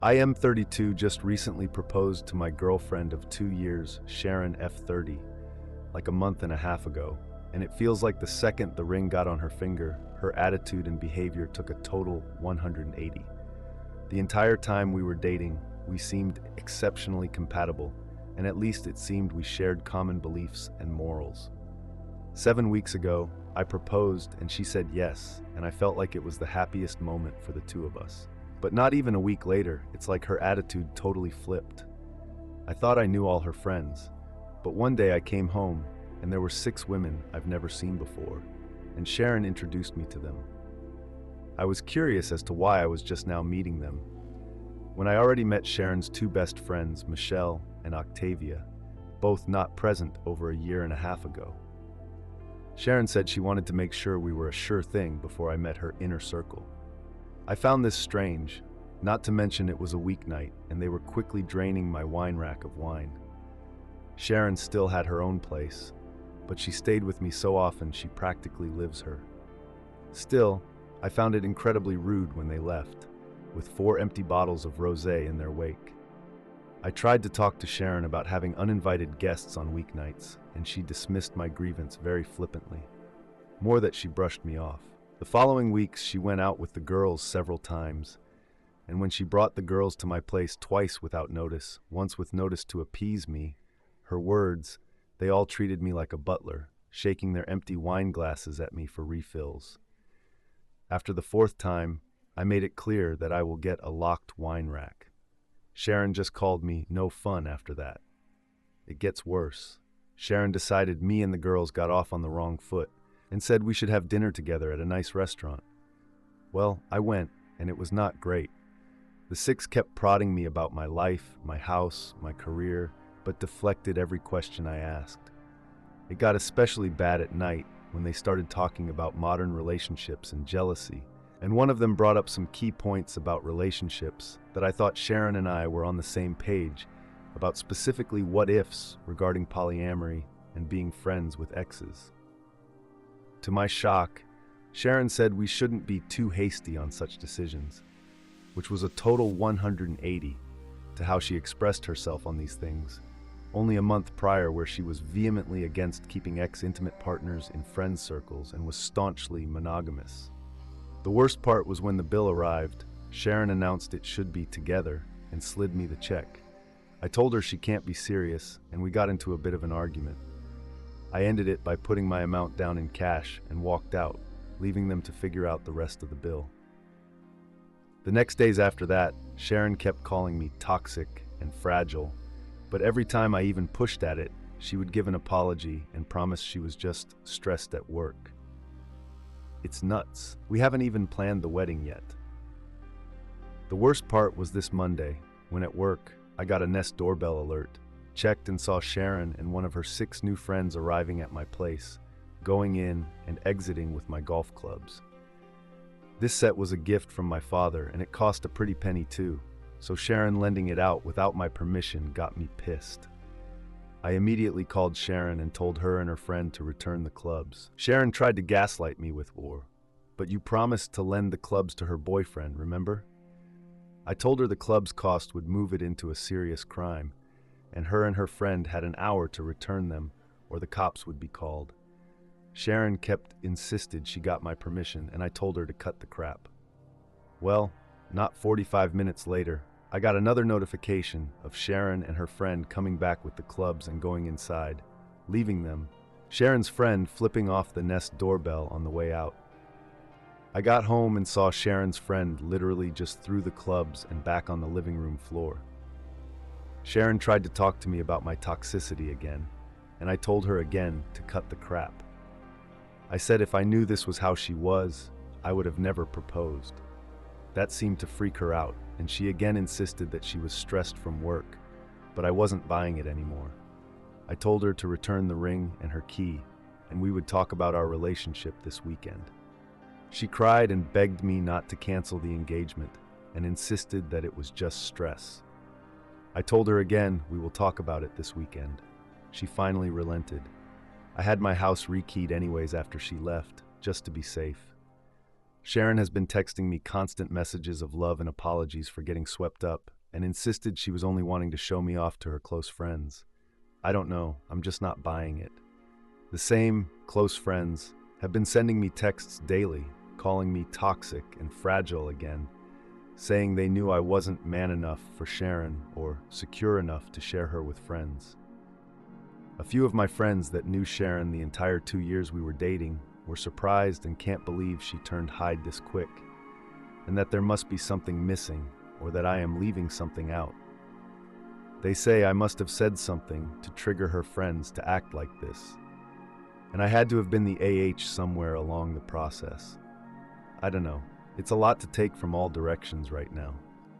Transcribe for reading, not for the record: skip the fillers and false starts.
I am 32, just recently proposed to my girlfriend of 2 years, Sharon F30, like a month and a half ago, and it feels like the second the ring got on her finger, her attitude and behavior took a total 180. The entire time we were dating, we seemed exceptionally compatible, and at least it seemed we shared common beliefs and morals. 7 weeks ago, I proposed and she said yes, and I felt like it was the happiest moment for the two of us. But not even a week later, it's like her attitude totally flipped. I thought I knew all her friends, but one day I came home and there were 6 women I've never seen before, and Sharon introduced me to them. I was curious as to why I was just now meeting them, when I already met Sharon's 2 best friends, Michelle and Octavia, both not present over a year and a half ago. Sharon said she wanted to make sure we were a sure thing before I met her inner circle. I found this strange, not to mention it was a weeknight and they were quickly draining my wine rack of wine. Sharon still had her own place, but she stayed with me so often she practically lives her. Still, I found it incredibly rude when they left, with 4 empty bottles of rosé in their wake. I tried to talk to Sharon about having uninvited guests on weeknights, and she dismissed my grievance very flippantly. More that she brushed me off. The following weeks, she went out with the girls several times, and when she brought the girls to my place twice without notice, once with notice to appease me, her words, they all treated me like a butler, shaking their empty wine glasses at me for refills. After the 4th time, I made it clear that I will get a locked wine rack. Sharon just called me no fun after that. It gets worse. Sharon decided me and the girls got off on the wrong foot and said we should have dinner together at a nice restaurant. Well, I went, and it was not great. The 6 kept prodding me about my life, my house, my career, but deflected every question I asked. It got especially bad at night when they started talking about modern relationships and jealousy, and one of them brought up some key points about relationships that I thought Sharon and I were on the same page about, specifically what-ifs regarding polyamory and being friends with exes. To my shock, Sharon said we shouldn't be too hasty on such decisions, which was a total 180 to how she expressed herself on these things, only a month prior, where she was vehemently against keeping ex-intimate partners in friend circles and was staunchly monogamous. The worst part was when the bill arrived, Sharon announced it should be together and slid me the check. I told her she can't be serious, and we got into a bit of an argument. I ended it by putting my amount down in cash and walked out, leaving them to figure out the rest of the bill. The next days after that, Sharon kept calling me toxic and fragile, but every time I even pushed at it, she would give an apology and promise she was just stressed at work. It's nuts. We haven't even planned the wedding yet. The worst part was this Monday, when at work, I got a Nest doorbell alert, checked and saw Sharon and one of her 6 new friends arriving at my place, going in and exiting with my golf clubs. This set was a gift from my father, and it cost a pretty penny too, so Sharon lending it out without my permission got me pissed. I immediately called Sharon and told her and her friend to return the clubs. Sharon tried to gaslight me with war, but you promised to lend the clubs to her boyfriend, remember? I told her the club's cost would move it into a serious crime, and her friend had an hour to return them, or the cops would be called. Sharon insisted she got my permission, and I told her to cut the crap. Well, not 45 minutes later, I got another notification of Sharon and her friend coming back with the clubs and going inside, leaving them, Sharon's friend flipping off the Nest doorbell on the way out. I got home and saw Sharon's friend literally just threw the clubs and back on the living room floor. Sharon tried to talk to me about my toxicity again, and I told her again to cut the crap. I said if I knew this was how she was, I would have never proposed. That seemed to freak her out, and she again insisted that she was stressed from work, but I wasn't buying it anymore. I told her to return the ring and her key, and we would talk about our relationship this weekend. She cried and begged me not to cancel the engagement, and insisted that it was just stress. I told her again we will talk about it this weekend. She finally relented. I had my house rekeyed anyways after she left, just to be safe. Sharon has been texting me constant messages of love and apologies for getting swept up, and insisted she was only wanting to show me off to her close friends. I don't know, I'm just not buying it. The same close friends have been sending me texts daily, calling me toxic and fragile again, saying they knew I wasn't man enough for Sharon or secure enough to share her with friends. A few of my friends that knew Sharon the entire 2 years we were dating were surprised and can't believe she turned hide this quick, and that there must be something missing or that I am leaving something out. They say I must have said something to trigger her friends to act like this, and I had to have been the AH somewhere along the process. I don't know. It's a lot to take from all directions right now.